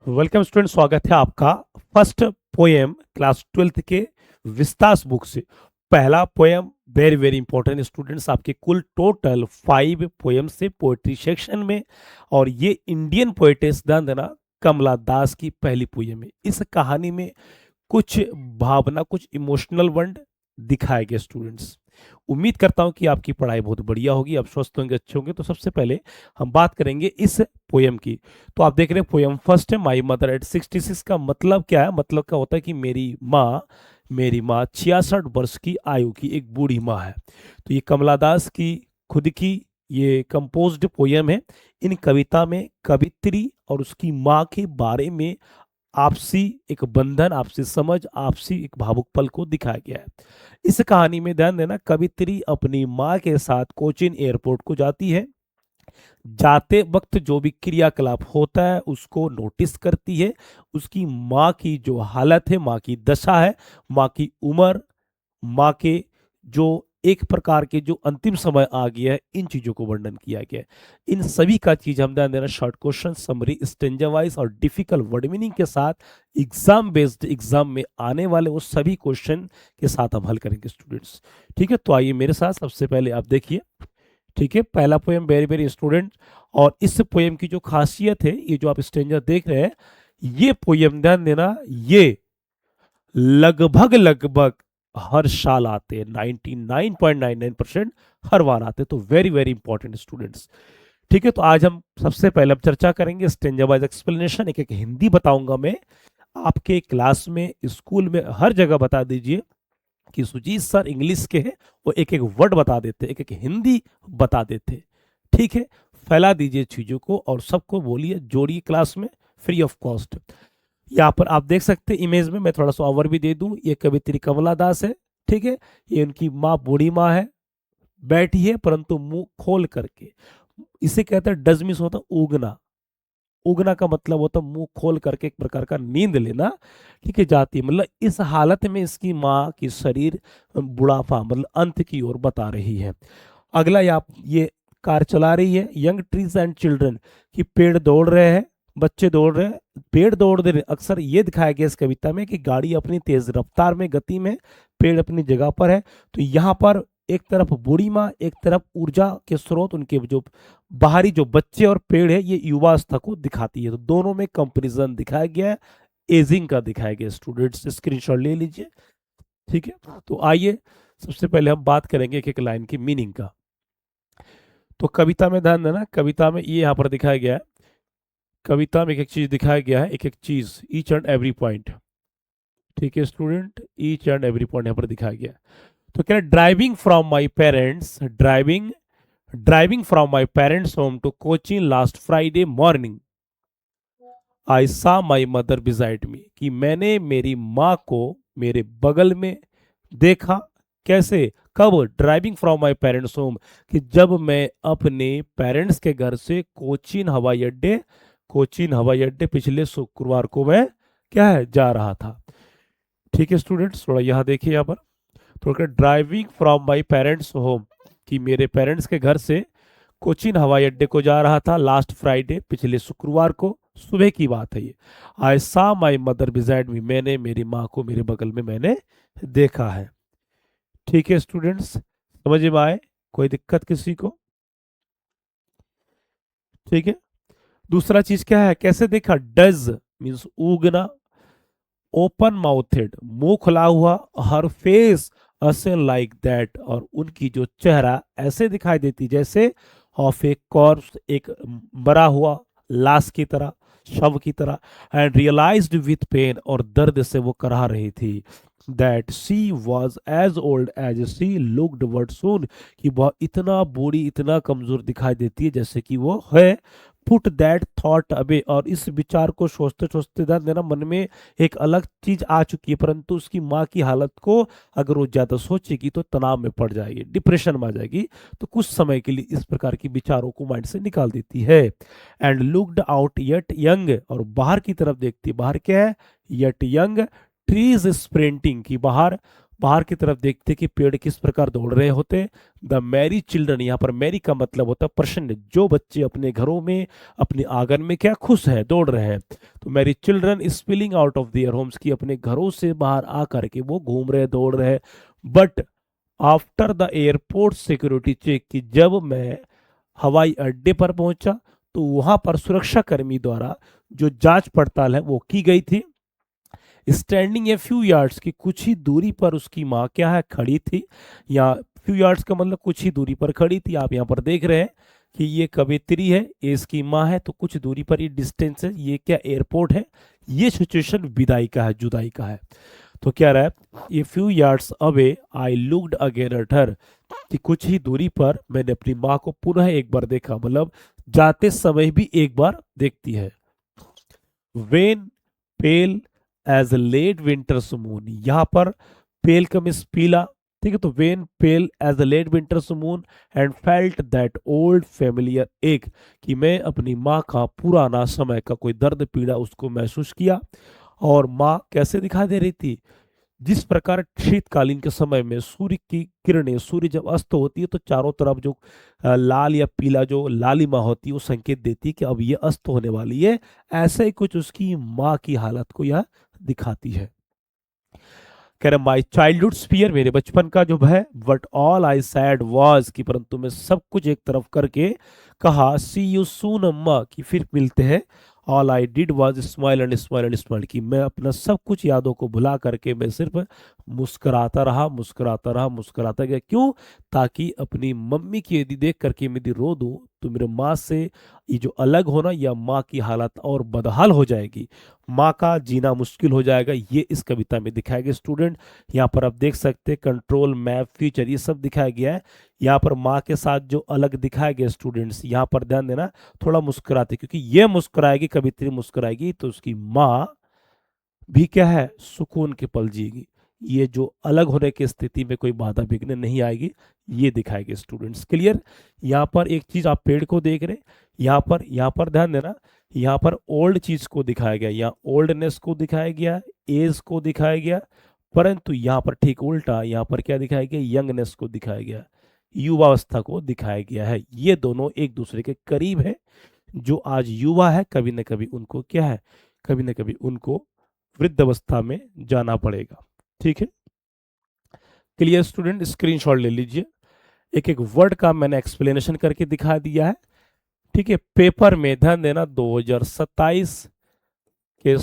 Welcome student, स्वागत है आपका फर्स्ट पोएम क्लास 12th के विस्तास बुक से। पहला poem very very important students, आपके कुल टोटल 5 पोएम से पोएट्री सेक्शन में, और ये इंडियन पोएटेस ध्यान देना कमला दास की पहली पोएम है। इस कहानी में कुछ भावना, कुछ इमोशनल वर्ड दिखाए गए स्टूडेंट्स। उम्मीद करता हूं कि आपकी पढ़ाई बहुत बढ़िया होगी, आप स्वस्थ होंगे, अच्छे होंगे। तो सबसे पहले हम बात करेंगे इस पोयम की। तो आप देख रहे हैं पोयम फर्स्ट है, माई मदर एट 66 का मतलब क्या है? मतलब क्या होता है कि मेरी माँ 66 वर्ष की आयु की एक बूढ़ी माँ है। तो ये कमला दास की खुद की ये कंपोज्ड पोयम है। इन कविता में कवित्री और उसकी माँ के बारे में आपसी एक बंधन, आपसी समझ, आपसी एक भावुक पल को दिखाया गया है। इस कहानी में ध्यान देना, कवित्री अपनी माँ के साथ कोचीन एयरपोर्ट को जाती है। जाते वक्त जो भी क्रियाकलाप होता है उसको नोटिस करती है। उसकी माँ की जो हालत है, माँ की दशा है, माँ की उम्र, माँ के जो एक प्रकार के जो अंतिम समय आ गया है, इन चीजों को वर्णन किया गया है। इन सभी का चीज हम ध्यान देना, short question, summary, stanza wise और डिफिकल्ट वर्ड मीनिंग के साथ एग्जाम बेस्ड एग्जाम में आने वाले वो सभी क्वेश्चन के साथ हम हल करेंगे स्टूडेंट्स। ठीक है, तो आइए मेरे साथ सबसे पहले आप देखिए। ठीक है, पहला पोएम वेरी वेरी स्टूडेंट। और इस पोएम की जो खासियत है, ये जो आप स्टेंजर देख रहे हैं, ये पोएम ध्यान देना, ये लगभग लगभग हर साल आते हैं, 99.99% हर बार आते हैं। तो वेरी वेरी इंपॉर्टेंट स्टूडेंट्स। ठीक है, तो आज हम सबसे पहले हम चर्चा करेंगे स्टेंजा वाइज एक्सप्लेनेशन। एक एक हिंदी बताऊंगा मैं आपके क्लास में, स्कूल में, हर जगह बता दीजिए कि सुजीत सर इंग्लिश के हैं, वो एक एक वर्ड बता देते, एक एक हिंदी बता देते। ठीक है, फैला दीजिए चीजों को और सबको बोलिए, जोड़िए क्लास में, फ्री ऑफ कॉस्ट। यहाँ पर आप देख सकते हैं इमेज में, मैं थोड़ा सा ओवर भी दे दूं, ये कवित्री कमला दास है। ठीक है, ये उनकी माँ बूढ़ी माँ है, बैठी है परंतु मुंह खोल करके। इसे कहते हैं डजमिस, होता है उगना। उगना का मतलब होता है मुंह खोल करके, एक प्रकार का नींद लेना। ठीक है, जाती है, मतलब इस हालत में इसकी माँ की शरीर बुढ़ापा, मतलब अंत की ओर बता रही है। अगला ये कार चला रही है, यंग ट्रीज एंड चिल्ड्रन, कि पेड़ दौड़ रहे हैं, बच्चे दौड़ रहे हैं, पेड़ दौड़ रहे हैं। अक्सर ये दिखाया गया इस कविता में कि गाड़ी अपनी तेज रफ्तार में, गति में, पेड़ अपनी जगह पर है। तो यहाँ पर एक तरफ बूढ़ी माँ, एक तरफ ऊर्जा के स्रोत, उनके जो बाहरी जो बच्चे और पेड़ है, ये युवावस्था को दिखाती है। तो दोनों में कंपेरिजन दिखाया गया है, एजिंग का दिखाया गया। स्टूडेंट्स स्क्रीनशॉट ले लीजिए। ठीक है, तो आइए सबसे पहले हम बात करेंगे एक एक लाइन की मीनिंग का। तो कविता में ध्यान देना, कविता में ये यहाँ पर दिखाया गया है, कविता में एक एक चीज दिखाया गया है, एक एक चीज, ईच एंड एवरी पॉइंट। ठीक है student, each and every point यहाँ पर दिखाया गया है। तो क्या, driving from my parents, driving from my parents home to Cochin last Friday morning, I saw my mother beside me, कि मैंने मेरी माँ को मेरे बगल में देखा। कैसे, कब? Driving from my parents home, कि जब मैं अपने पेरेंट्स के घर से कोचीन हवाई अड्डे पिछले शुक्रवार को मैं क्या है, जा रहा था। ठीक है स्टूडेंट्स, थोड़ा यहाँ देखिए, यहाँ पर थोड़ा, driving from my parents home, कि मेरे पेरेंट्स के घर से कोचीन हवाई अड्डे को जा रहा था लास्ट फ्राइडे, पिछले शुक्रवार को, सुबह की बात है ये। आई saw my mother beside me, मैंने मेरी माँ को मेरे बगल में मैंने देखा है। ठीक है स्टूडेंट्स, समझ में आए? कोई दिक्कत किसी को? ठीक है, दूसरा चीज क्या है, कैसे देखा? Does means Ugna, open mouthed मुंह खुला हुआ, हर फेस असे लाइक दैट, और उनकी जो चेहरा ऐसे दिखाई देती जैसे ऑफ ए कॉर्प्स, एक मरा हुआ लाश की तरह, शव की तरह। एंड रियलाइज्ड विथ पेन, और दर्द से वो कराह रही थी, that she was as old as she looked word soon, कि वह इतना बूढ़ी, इतना कमजोर दिखाई देती है जैसे कि वो है। पुट दैट थॉट अवे, और इस विचार को सोचते सोचते ध्यान देना, मन में एक अलग चीज आ चुकी है, परंतु उसकी माँ की हालत को अगर वो ज्यादा सोचेगी तो तनाव में पड़ जाएगी, डिप्रेशन में आ जाएगी। तो कुछ समय के लिए इस प्रकार की विचारों को माइंड से निकाल देती है। And looked out yet young, और बाहर की तरफ देखती है, बाहर क्या है? येट यंग ट्रीज स्प्रिंटिंग, की बाहर बाहर की तरफ देखते कि पेड़ किस प्रकार दौड़ रहे होते। द मैरी चिल्ड्रन, यहाँ पर मैरी का मतलब होता है प्रसन्न, जो बच्चे अपने घरों में अपने आंगन में क्या खुश है, दौड़ रहे हैं। तो Mary children spilling out of their homes, की अपने घरों से बाहर आ करके वो घूम रहे दौड़ रहे। But after the airport security check, कि जब मैं हवाई अड्डे पर पहुंचा तो वहां पर सुरक्षा कर्मी द्वारा जो जांच पड़ताल है वो की गई थी। स्टैंडिंग ए फ्यू यार्ड्स, की कुछ ही दूरी पर उसकी माँ क्या है, खड़ी थी। या फ्यू यार्ड्स का मतलब कुछ ही दूरी पर खड़ी थी। आप यहाँ पर देख रहे हैं कि ये कवित्री है, ये इसकी माँ है, तो कुछ दूरी पर ये डिस्टेंस है, ये क्या एयरपोर्ट है। ये सिचुएशन विदाई का है, जुदाई का है। तो क्या रहा है, ये few yards away I looked again at her, कि कुछ ही दूरी पर मैंने अपनी माँ को पुनः एक बार देखा, मतलब जाते समय भी एक बार देखती है। When pale as late winter's moon, यहाँ पर पेल का मीन्स पीला, ठीक है। तो when pale as a late winter's moon and felt that old familiar ache, कि मैं अपनी माँ का पुराना समय का कोई दर्द पीड़ा उसको महसूस किया। और माँ कैसे दिखाई दे रही थी, जिस प्रकार शीतकालीन के समय में सूर्य की किरणें, सूर्य जब अस्त होती है तो चारों तरफ जो लाल या पीला जो लालिमा होती है वो संकेत देती है कि अब ये अस्त होने वाली है। ऐसे ही कुछ उसकी माँ की हालत को यह दिखाती है। कह रहे माई चाइल्डहुड स्फीयर, मेरे बचपन का जो है, but all I sad was, की परंतु मैं सब कुछ एक तरफ करके कहा सी यू सून अम्मा, की फिर मिलते हैं। All I did was smile and smile and smile, की मैं अपना सब कुछ यादों को भुला करके मैं सिर्फ मुस्कुराता रहा, मुस्कुराता रहा, मुस्कुराता गया। क्यों, ताकि अपनी मम्मी की यदि देख करके मैं यदि रो दूं तो मेरे माँ से ये जो अलग होना या माँ की हालत और बदहाल हो जाएगी, माँ का जीना मुश्किल हो जाएगा। ये इस कविता में दिखाया गया स्टूडेंट। यहाँ पर आप देख सकते हैं कंट्रोल, मैप, फ्यूचर, ये सब दिखाया गया है। यहाँ पर माँ के साथ जो अलग दिखाया गया स्टूडेंट्स, यहाँ पर ध्यान देना, थोड़ा मुस्कुराते, क्योंकि ये मुस्कुराएगी, कवित्री मुस्कुराएगी तो उसकी माँ भी क्या है, सुकून के पल जिएगी। ये जो अलग होने की स्थिति में कोई बाधा विघ्न नहीं आएगी, ये दिखाएगी स्टूडेंट्स। क्लियर। यहाँ पर एक चीज आप पेड़ को देख रहे, यहाँ पर ध्यान देना, यहाँ पर ओल्ड चीज को दिखाया गया, यहाँ ओल्डनेस को दिखाया गया, एज को दिखाया गया। परंतु यहाँ पर ठीक उल्टा, यहाँ पर क्या दिखाया गया, यंगनेस को दिखाया गया, युवावस्था को दिखाया गया है। ये दोनों एक दूसरे के करीब है। जो आज युवा है कभी न कभी उनको क्या है, कभी न कभी उनको वृद्ध अवस्था में जाना पड़ेगा। ठीक है। क्लियर स्टूडेंट, स्क्रीनशॉट ले लीजिए। एक एक वर्ड का मैंने एक्सप्लेनेशन करके दिखा दिया है। ठीक है। पेपर में ध्यान देना, 2027 के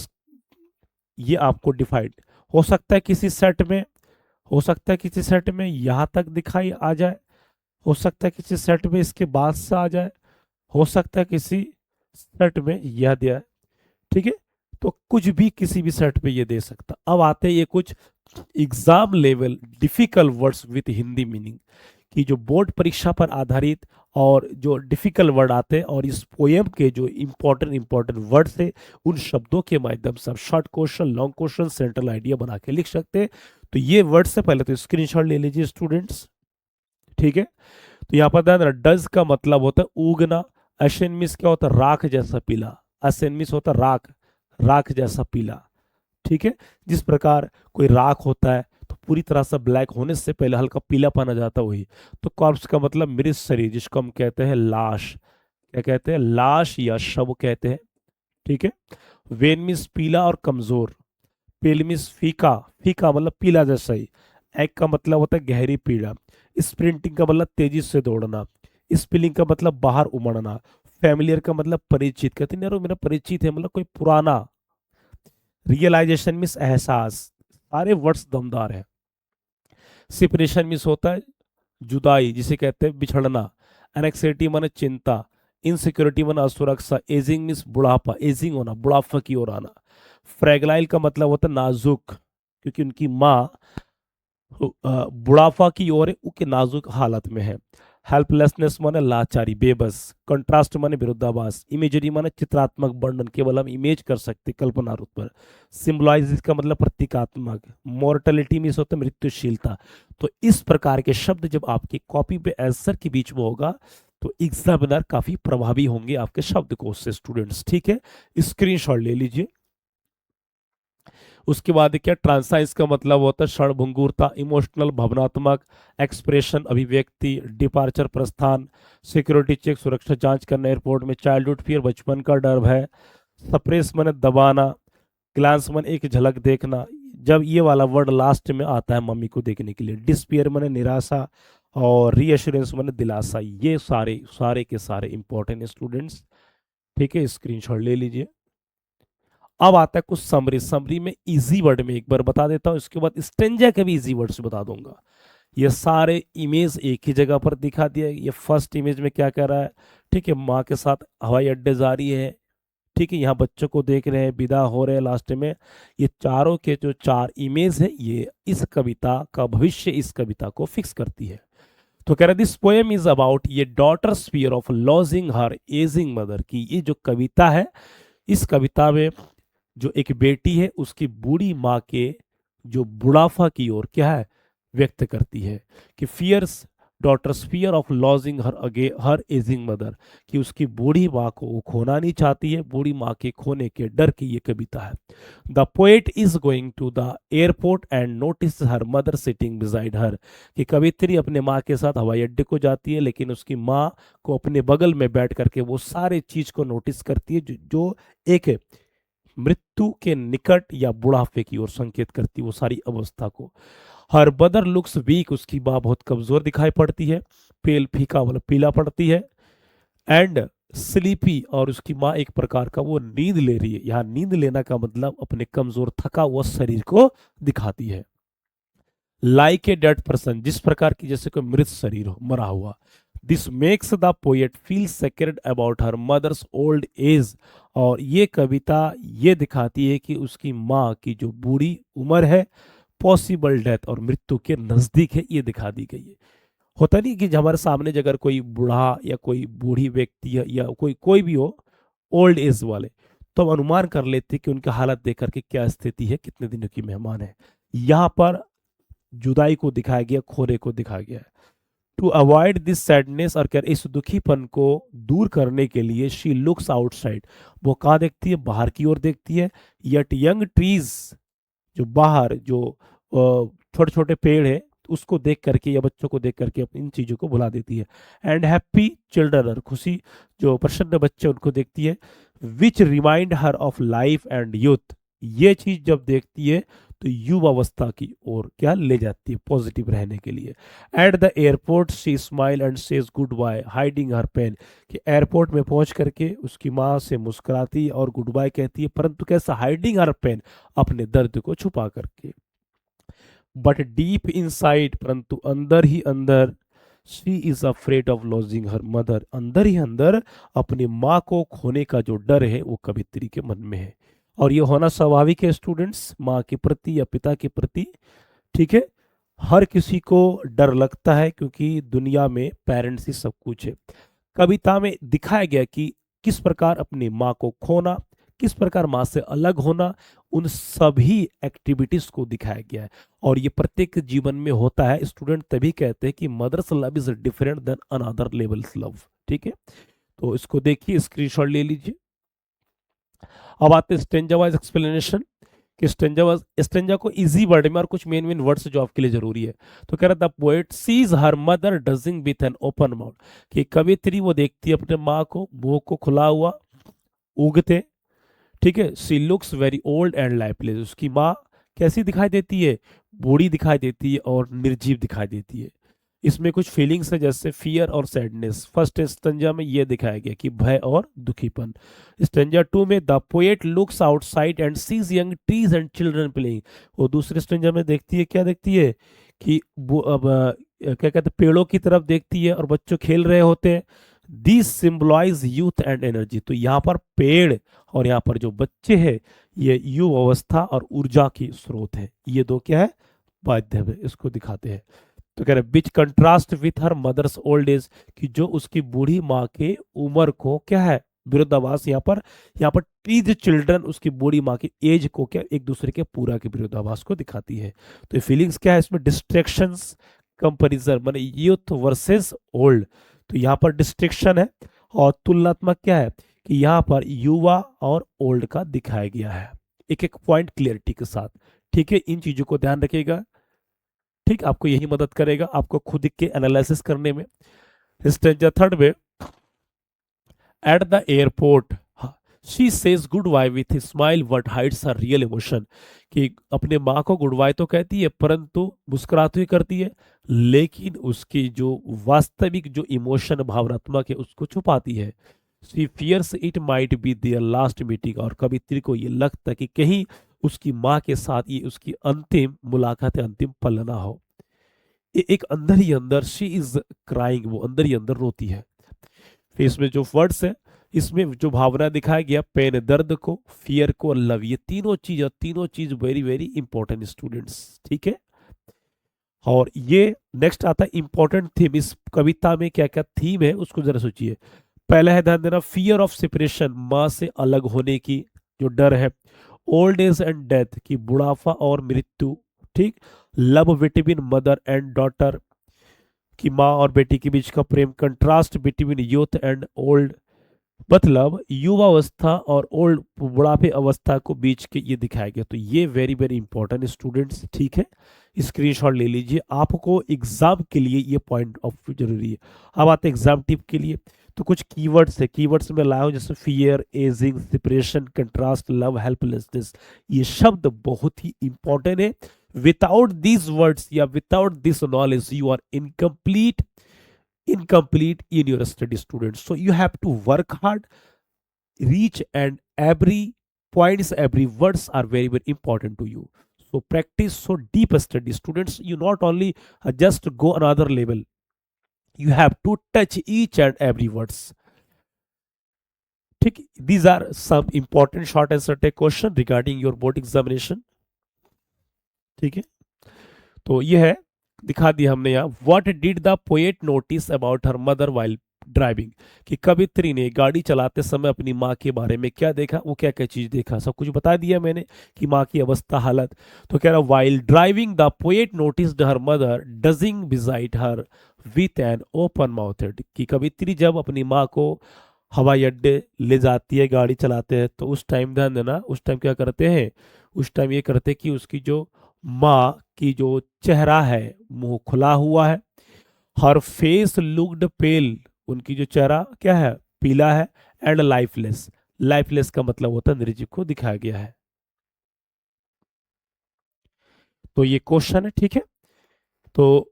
ये आपको डिफाइंड हो सकता है किसी सेट में, हो सकता है किसी सेट में यहां तक दिखाई आ जाए, हो सकता है किसी सेट में इसके बाद से आ जाए, हो सकता है किसी सेट में यह दिया है। ठीक है। तो कुछ भी किसी भी सेट पे ये दे सकता। अब आते हैं ये कुछ exam level difficult words with Hindi meaning, कि जो बोर्ड परीक्षा पर आधारित और जो डिफिकल्ट वर्ड आते हैं, और इस पोएम के जो इंपॉर्टेंट वर्ड्स है उन शब्दों के माध्यम से आप short question, long question, central idea बना के लिख सकते हैं। तो ये वर्ड से पहले तो स्क्रीनशॉट ले लीजिए स्टूडेंट्स। ठीक है। तो यहाँ पर ध्यान, डज का मतलब होता है उगना, अशन मिस क्या होता है, राख जैसा पीला, अशन मिस होता है राख, राख जैसा पीला। ठीक है। जिस प्रकार कोई राख होता है तो पूरी तरह से ब्लैक होने से पहले हल्का पीला पाना जाता है, वही। तो कॉर्प्स का मतलब मृत शरीर, जिसको हम कहते हैं लाश, क्या कहते हैं, लाश या शव कहते हैं। ठीक है। वेन मीन्स पीला और कमजोर, पेल मीन्स फीका, फीका मतलब पीला जैसा ही। एग का मतलब होता है गहरी पीड़ा। स्प्रिंटिंग का मतलब तेजी से दौड़ना। स्पिलिंग का मतलब बाहर उमड़ना। फैमिलियर का मतलब परिचित, कहते हैं यार वो मेरा परिचित है, मतलब कोई पुराना। रियलाइजेशन मीन्स एहसास, सारे वर्ड्स दमदार है। सेपरेशन मीन्स होता है जुदाई, जिसे कहते हैं बिछड़ना। एनेक्सिटी माने चिंता। इनसिक्योरिटी माने असुरक्षा। एजिंग मीन्स बुढ़ापा, एजिंग होना, बुढ़ापा की ओर आना। फ्रेगलाइल का मतलब होता है नाजुक, क्योंकि उनकी माँ बुढ़ापा की ओर है, उसके नाजुक हालत में है। हेल्पलेसनेस माने लाचारी, बेबस। कंट्रास्ट माने विरोधाभास। इमेजरी माने चित्रात्मक वर्णन, केवल हम इमेज कर सकते, कल्पना रूप पर। सिंबलाइज इसका मतलब प्रतीकात्मक। मॉर्टेलिटी मीन्स होता है मृत्युशीलता। तो इस प्रकार के शब्द जब आपकी कॉपी पे आंसर के बीच में होगा तो एग्जामिनर काफी प्रभावी होंगे आपके शब्दकोश से स्टूडेंट्स। ठीक है। स्क्रीनशॉट ले लीजिए। उसके बाद क्या ट्रांसा, इसका मतलब होता है क्षणभंगुरता, इमोशनल भावनात्मक, एक्सप्रेशन अभिव्यक्ति, डिपार्चर प्रस्थान, सिक्योरिटी चेक सुरक्षा जांच करना एयरपोर्ट में, चाइल्डहुड फियर बचपन का डर भय, सप्रेस मन दबाना, ग्लांस मन एक झलक देखना, जब ये वाला वर्ड लास्ट में आता है मम्मी को देखने के लिए, डिस्पियर मन निराशा, और रीएश्योरेंस मन दिलासा। ये सारे सारे के सारे इंपॉर्टेंट स्टूडेंट्स, ठीक है, स्क्रीनशॉट ले लीजिए। अब आता है कुछ समरी। समरी में इजी वर्ड में एक बार बता देता हूं, इसके बाद स्टेंजा के भी इजी वर्ड से बता दूंगा। ये सारे इमेज एक ही जगह पर दिखा दिया। ये फर्स्ट इमेज में क्या कह रहा है, ठीक है, माँ के साथ हवाई अड्डे जा रही है, ठीक है, यहाँ बच्चों को देख रहे हैं, विदा हो रहे हैं लास्ट में। ये चारों के जो चार इमेज है, ये इस कविता का भविष्य इस कविता को फिक्स करती है। तो कह रहे दिस पोएम इज अबाउट, ये daughter's fear of losing her ageing mother की, ये जो कविता है, इस कविता में जो एक बेटी है उसकी बूढ़ी माँ के जो बुढ़ापा की ओर क्या है व्यक्त करती है, कि fears daughter's fear of losing her ageing mother, कि उसकी बूढ़ी माँ को वो खोना नहीं चाहती है, बूढ़ी माँ के खोने के डर की ये कविता है। The poet is going to the airport and notice her mother sitting beside her, कि कवित्री अपने माँ के साथ हवाई अड्डे को जाती है, लेकिन उसकी माँ को अपने बगल में बैठ करके वो सारे चीज को नोटिस करती है जो एक मृत्यु के निकट या बुढ़ापे की ओर संकेत करती, वो सारी अवस्था को। हर मदर लुक्स वीक, उसकी माँ बहुत कमजोर दिखाई पड़ती है, पेल फीका मतलब पीला पड़ती है, एंड स्लीपी, और उसकी माँ एक प्रकार का वो नींद ले रही है। यहाँ नींद लेना का मतलब अपने कमजोर थका हुआ शरीर को दिखाती है। लाइक ए डेड पर्सन, जिस प्रकार की जैसे कोई मृत शरीर हो, मरा हुआ। This makes the poet feel sacred about her mother's old age, और ये कविता ये दिखाती है कि उसकी माँ की जो बूढ़ी उम्र है, पॉसिबल डेथ और मृत्यु के नजदीक है, ये दिखा दी गई है। होता नहीं कि हमारे सामने अगर कोई बूढ़ा या कोई बूढ़ी व्यक्ति या कोई कोई भी हो ओल्ड एज वाले, तो हम अनुमान कर लेते कि उनकी हालत देख करके क्या स्थिति है, कितने दिनों की मेहमान है। यहाँ पर जुदाई को दिखाया गया, खोरे को दिखाया गया है। टू अवॉइड दिस सैडनेस, और क्या इस दुखीपन को दूर करने के लिए शी लुक्स आउटसाइड, वो कहाँ देखती है, बाहर की ओर देखती है। यट यंग ट्रीज, जो बाहर जो छोटे छोटे पेड़ है उसको देख करके या बच्चों को देख करके इन चीजों को भुला देती है। एंड हैप्पी चिल्ड्रन, और खुशी जो प्रसन्न बच्चे उनको देखती है। विच remind her of life and youth, ये चीज जब देखती है तो युवावस्था की ओर क्या ले जाती है, पॉजिटिव रहने के लिए। At the airport she smile and says good bye hiding her pain, कि एयरपोर्ट में पहुंच करके उसकी माँ से मुस्कुराती है और गुड बाय कहती है, परंतु कैसा, हाइडिंग हर पेन, अपने दर्द को छुपा करके। बट डीप इनसाइड, परंतु अंदर ही अंदर, she is afraid of losing her mother, अंदर ही अंदर अपनी माँ को खोने का जो डर है वो कवित्री के मन में है। और ये होना स्वाभाविक है स्टूडेंट्स, माँ के प्रति या पिता के प्रति, ठीक है, हर किसी को डर लगता है, क्योंकि दुनिया में पेरेंट्स ही सब कुछ है। कविता में दिखाया गया कि किस प्रकार अपनी माँ को खोना, किस प्रकार माँ से अलग होना, उन सभी एक्टिविटीज को दिखाया गया है। और ये प्रत्येक जीवन में होता है। स्टूडेंट तभी कहते हैं कि mother's love is different than another levels love, ठीक है। तो इसको देखिए, स्क्रीनशॉट ले लीजिए। अब आते हैं स्टेंजा वाइज एक्सप्लेनेशन, कि स्टेंजा को इजी वर्ड में और कुछ मेन मेन वर्ड्स जो आपके लिए जरूरी है। तो कह रहा था, poet sees her mother dozing with an open mouth, कि कवित्री वो देखती है अपने माँ को मुंह को खुला हुआ उगते, ठीक है। She looks very old and lifeless, उसकी माँ कैसी दिखाई देती है, बूढ़ी दिखाई देती है और निर्जीव दिखाई देती है। इसमें कुछ फीलिंग्स है जैसे फियर और सैडनेस। फर्स्ट स्टेंजा में ये दिखाया गया कि भय और दुखीपन। स्टेंजा 2 में the poet looks outside and sees young trees and children playing, वो दूसरे स्टेंजा में देखती है, क्या देखती है कि वो अब क्या कहते हैं, पेड़ों की तरफ देखती है और बच्चों खेल रहे होते हैं। This symbolise youth and energy, तो यहाँ पर पेड़ और यहाँ पर जो बच्चे हैं ये युवा अवस्था और ऊर्जा की स्रोत है। ये दो क्या है, माध्यम है, इसको दिखाते हैं। तो कह रहे which contrast with her mother's old age, कि जो उसकी बूढ़ी माँ के उम्र को क्या है विरोधाभास। यहाँ पर टीज चिल्ड्रन उसकी बूढ़ी माँ की एज को क्या एक दूसरे के पूरा के विरोधाभास को दिखाती है। तो फीलिंग्स क्या है इसमें, डिस्ट्रैक्शंस, कंपैरिजन, माने यूथ वर्सेस ओल्ड। तो यहाँ पर डिस्ट्रैक्शन है और तुलनात्मक क्या है कि यहाँ पर युवा और ओल्ड का दिखाया गया है। एक एक पॉइंट क्लियरिटी के साथ। ठीक है, इन चीजों को ध्यान रखिएगा। ठीक, आपको यही मदद करेगा आपको खुद के एनालिसिस करने में। स्टेंजा थर्ड में, at the airport she says good bye with smile but hides her real emotion, कि अपने माँ को गुड बाय तो कहती है परंतु मुस्कुराती हुई करती है, लेकिन उसकी जो वास्तविक जो इमोशन भावनात्मक है उसको छुपाती है। She fears it might be their last meeting, और कवित्री को ये लगता है कि कहीं उसकी माँ के साथ ये उसकी अंतिम मुलाकात है, अंतिम पल ना हो। ये एक अंदर ही अंदर शी इज क्राइंग, वो अंदर ही अंदर रोती है। फिर इसमें जो वर्ड्स है, इसमें जो भावना दिखाया गया, पेन दर्द को, फियर को, लव, ये तीनों चीज वेरी वेरी इंपॉर्टेंट स्टूडेंट्स। ठीक है, और ये नेक्स्ट आता है इंपॉर्टेंट थीम। इस कविता में क्या क्या थीम है उसको जरा सोचिए। पहला है, ध्यान देना, फियर ऑफ सेपरेशन, माँ से अलग होने की जो डर है। ओल्ड एज एंड डेथ, की बुढ़ापा और मृत्यु। ठीक, love between mother and daughter, की माँ और बेटी के बीच का प्रेम। Contrast between youth and old, मतलब युवावस्था और ओल्ड बुढ़ापे अवस्था को बीच के ये दिखाया गया। तो ये वेरी वेरी इंपॉर्टेंट स्टूडेंट्स। ठीक है, स्क्रीनशॉट ले लीजिए, आपको एग्जाम के लिए ये पॉइंट ऑफ व्यू जरूरी है। अब आते हैं एग्जाम टिप के लिए। तो कुछ कीवर्ड्स है, कीवर्ड्स में लाया हूं, जैसे fear, ageing, separation, contrast, love, helplessness. ये शब्द बहुत ही इंपॉर्टेंट है। विदाउट दीज वर्ड्स या without this knowledge you are incomplete in your study, students. So you have to work hard, reach, and every points, every words are very very important to you. So practice, so deep study, students. You not only just go another level, you have to touch each and every words. ठीक, these are some important short answer take question regarding your board examination. ठीक है, तो ये है, दिखा दिया हमने यहाँ। What did the poet notice about her mother while driving, कि कवित्री ने गाड़ी चलाते समय अपनी माँ के बारे में क्या देखा, वो क्या क्या चीज देखा, सब कुछ बता दिया मैंने कि माँ की अवस्था, हालत। तो कह रहा, while driving the poet noticed her mother dozing beside her with an open mouthed, कि कवित्री जब अपनी माँ को हवाई अड्डे ले जाती है, गाड़ी चलाते हैं, तो उस टाइम ध्यान देना, उस टाइम क्या करते हैं, उस टाइम ये करते कि उसकी जो माँ की जो चेहरा है मुंह खुला हुआ है। हर फेस लुक्ड पेल, उनकी जो चेहरा क्या है, पीला है। एंड लाइफलेस, लाइफलेस का मतलब होता है निर्जीव को दिखाया गया है। तो ये क्वेश्चन है। ठीक है, तो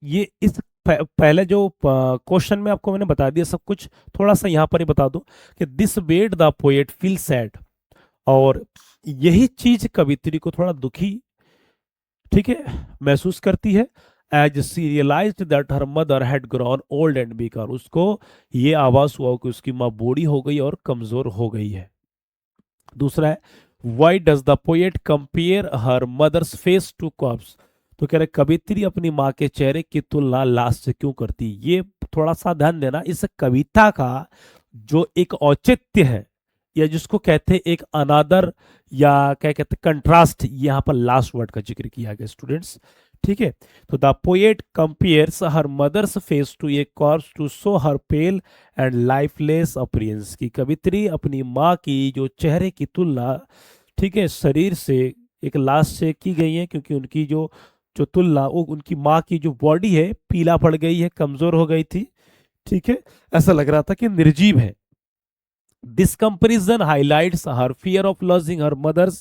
ये इस पहले जो क्वेश्चन में आपको मैंने बता दिया सब कुछ, थोड़ा सा यहाँ पर ही बता दूं कि this made the poet feel sad, और यही चीज कवित्री को थोड़ा दुखी, ठीक है, महसूस करती है। As she realised that her mother had grown old and weaker, उसको ये आवाज हुआ कि उसकी माँ बूढ़ी हो गई और कमजोर हो गई है। दूसरा है, why does the poet compare her mother's face to corpse, तो कह रहे कवित्री अपनी माँ के चेहरे की तुलना लाश से क्यों करती। ये थोड़ा सा ध्यान देना, इस कविता का जो एक औचित्य है, या जिसको कहते हैं एक अनादर, या क्या कहते हैं कंट्रास्ट, यहाँ पर लास्ट वर्ड का जिक्र किया गया स्टूडेंट्स। ठीक है, तो the poet compares her mother's face to a corpse to show her pale and lifeless appearance, की कवित्री अपनी माँ की जो चेहरे की तुलना, ठीक है, शरीर से एक लाश से की गई है, क्योंकि उनकी जो जो तुलना, वो उनकी माँ की जो बॉडी है पीला पड़ गई है, कमजोर हो गई थी। ठीक है, ऐसा लग रहा था कि निर्जीव है। This comparison highlights her fear of losing her mothers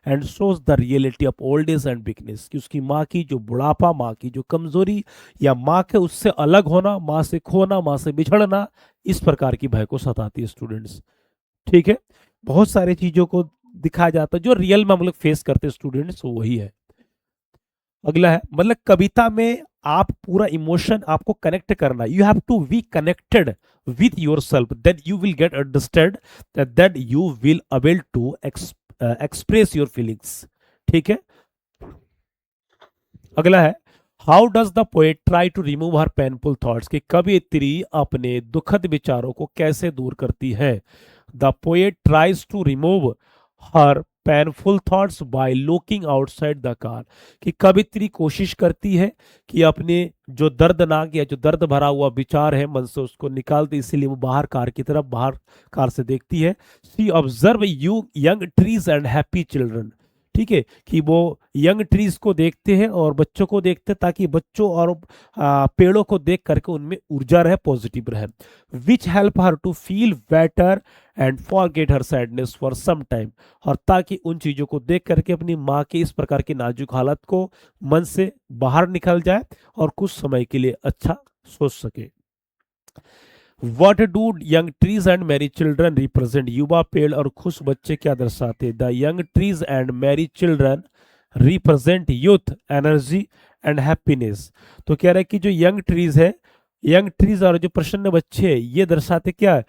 and shows the reality of old age and weakness, कि उसकी माँ की जो बुढ़ापा, माँ की जो कमजोरी, या माँ के उससे अलग होना, माँ से खोना, माँ से बिछड़ना, इस प्रकार की भय को सताती है स्टूडेंट्स। ठीक है, बहुत सारी चीजों को दिखाया जाता है जो रियल में हम लोग फेस करते हैं स्टूडेंट्स, वही है। अगला है, मतलब कविता में आप पूरा इमोशन आपको कनेक्ट करना, you have to be connected with your self, then you will get understand that you will able to express your feelings. ठीक है, अगला है, how does the poet try to remove her painful thoughts, कि कवियत्री अपने दुखद विचारों को कैसे दूर करती है। The poet tries to remove her painful thoughts by looking outside the car, कि कवित्री कोशिश करती है कि अपने जो दर्दनाक या जो दर्द भरा हुआ विचार है मन से उसको निकालती, इसीलिए वो बाहर कार की तरफ, बाहर कार से देखती है। She observe you young trees and happy children, ठीक है, कि वो यंग ट्रीज को देखते हैं और बच्चों को देखते हैं, ताकि बच्चों और पेड़ों को देख करके उनमें ऊर्जा रहे, पॉजिटिव रहे, which help her to feel better and forget her sadness for some time, और ताकि उन चीज़ों को देख करके अपनी माँ के इस प्रकार की नाजुक हालत को मन से बाहर निकल जाए और कुछ समय के लिए अच्छा सोच सके। What do young trees and Mary children represent, युवा पेड़ और खुश बच्चे क्या दर्शाते हैं? The young trees and Mary children represent youth, energy and happiness. तो कह रहा है कि जो यंग ट्रीज है, यंग ट्रीज और जो प्रसन्न बच्चे हैं, ये दर्शाते क्या है?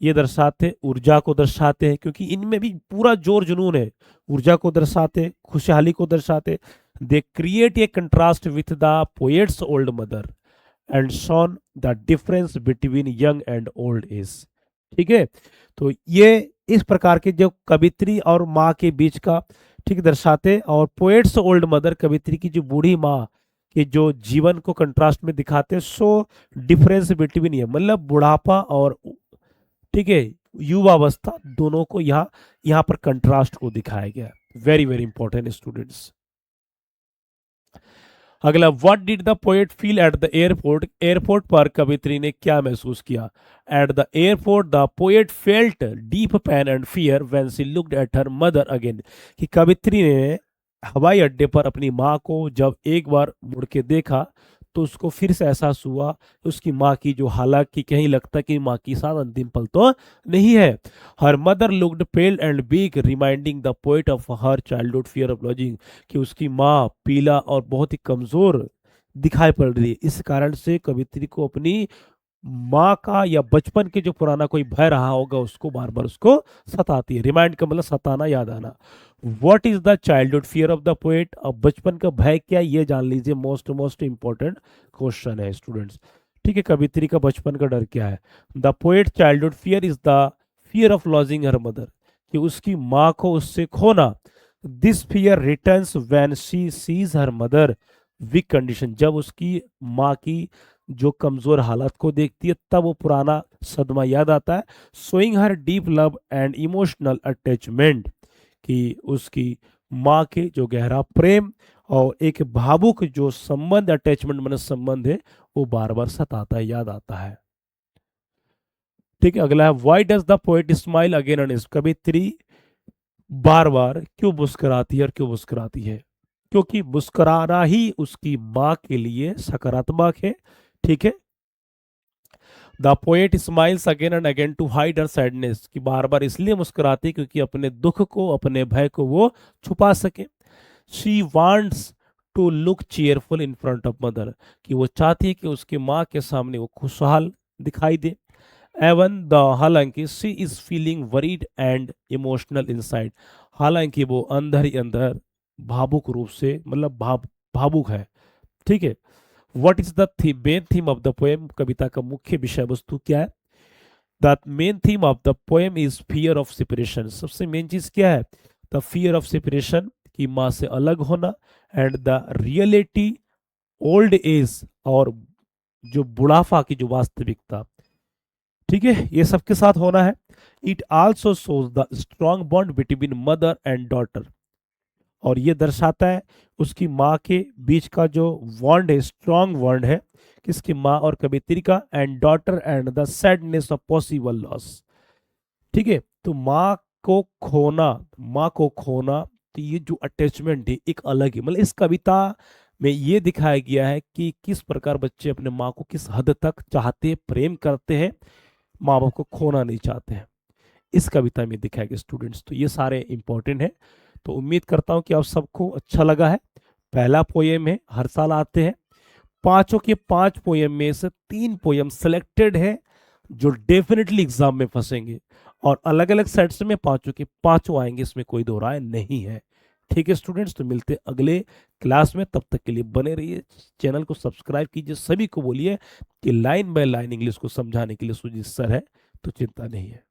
ये दर्शाते ऊर्जा को दर्शाते हैं, क्योंकि इनमें भी पूरा जोर जुनून है, ऊर्जा को दर्शाते, खुशहाली को दर्शाते। They create a contrast with the poets old mother and Shaun the difference between young and old age, ठीक है। तो ये इस प्रकार के जो कवित्री और माँ के बीच का, ठीक, दर्शाते, और पोएट्स ओल्ड मदर, कवित्री की जो बूढ़ी माँ के जो जीवन को कंट्रास्ट में दिखाते, सो डिफरेंस बिटवीन, ये मतलब बुढ़ापा और, ठीक है, युवावस्था, दोनों को यहाँ पर कंट्रास्ट को दिखाया गया। Very very important students. अगला, what did the poet feel at the airport, airport पर कवित्री ने क्या महसूस किया? At the airport the poet felt deep pain and fear when she looked at her mother again, कि कवित्री ने हवाई अड्डे पर अपनी माँ को जब एक बार मुड़ के देखा तो उसको फिर से एहसास हुआ उसकी माँ की जो, हालांकि कहीं लगता कि माँ की साथ अंतिम पल तो नहीं है। Her mother looked pale and weak reminding the poet of her childhood fear of losing, कि उसकी माँ पीला और बहुत ही कमजोर दिखाई पड़ रही है। इस कारण से कवित्री को अपनी माँ का या बचपन के जो पुराना कोई भय रहा होगा उसको बार बार उसको सताती है। रिमाइंड का मतलब सताना, याद आना। What is the childhood fear of the poet, अब बचपन का भय क्या, ये जान लीजिए, मोस्ट इंपॉर्टेंट क्वेश्चन है स्टूडेंट्स, ठीक है। कवित्री का बचपन का डर क्या है? The poet childhood fear is the fear of losing her mother, कि उसकी माँ को उससे खोना। This fear returns when she sees her mother weak condition, जब उसकी माँ की जो कमजोर हालत को देखती है तब वो पुराना सदमा याद आता है। Showing her deep love and emotional attachment, कि उसकी माँ के जो गहरा प्रेम और एक भावुक जो संबंध, अटैचमेंट मन संबंध है, वो बार बार सताता है, याद आता है, ठीक है। अगला है, why does the poet smile again and, कवित्री बार बार क्यों मुस्कुराती है और क्यों मुस्कुराती है? क्योंकि मुस्कुराना ही उसकी माँ के लिए सकारात्मक है, ठीक है। The poet smiles again and again to hide her sadness, कि बार बार इसलिए मुस्कुराती क्योंकि अपने दुख को, अपने भय को वो छुपा सके। She wants to look cheerful in front of mother, कि वो चाहती है कि उसकी माँ के सामने वो खुशहाल दिखाई दे। एवन द, हालांकि she is feeling worried and emotional inside, हालांकि वो अंदर ही अंदर भावुक रूप से, मतलब भावुक है, ठीक है। What is the main theme of the poem, कविता का मुख्य विषय वस्तु क्या है? The main theme of the poem is fear of separation, सबसे मेन चीज क्या है? द फियर ऑफ सेपरेशन, की माँ से अलग होना, and the reality old age, और जो बुढ़ापा की जो वास्तविकता, ठीक है, ये सबके साथ होना है। It also shows the strong bond between mother and daughter, और ये दर्शाता है उसकी माँ के बीच का जो बॉन्ड है, स्ट्रॉन्ग बॉन्ड है, किसकी, माँ और कवित्री का, and daughter and the sadness of possible loss, ठीक है। तो माँ को खोना, तो ये जो अटैचमेंट है एक अलग है, मतलब इस कविता में ये दिखाया गया है कि किस प्रकार बच्चे अपने माँ को किस हद तक चाहते, प्रेम करते हैं, माँ बाप को खोना नहीं चाहते हैं, इस कविता में दिखाया गया स्टूडेंट्स। तो ये सारे इंपॉर्टेंट है। तो उम्मीद करता हूँ कि आप सबको अच्छा लगा है। पहला पोएम है, हर साल आते हैं, पांचों के पांच पोएम में से 3 पोएम सिलेक्टेड है जो डेफिनेटली एग्जाम में फंसेंगे, और अलग अलग सेट्स में पांचों के पांचों आएंगे, इसमें कोई दो राय नहीं है, ठीक है स्टूडेंट्स। तो मिलते हैं अगले क्लास में, तब तक के लिए बने रहिए, चैनल को सब्सक्राइब कीजिए, सभी को बोलिए कि लाइन बाय लाइन इंग्लिश को समझाने के लिए सुजीत सर है, तो चिंता नहीं है।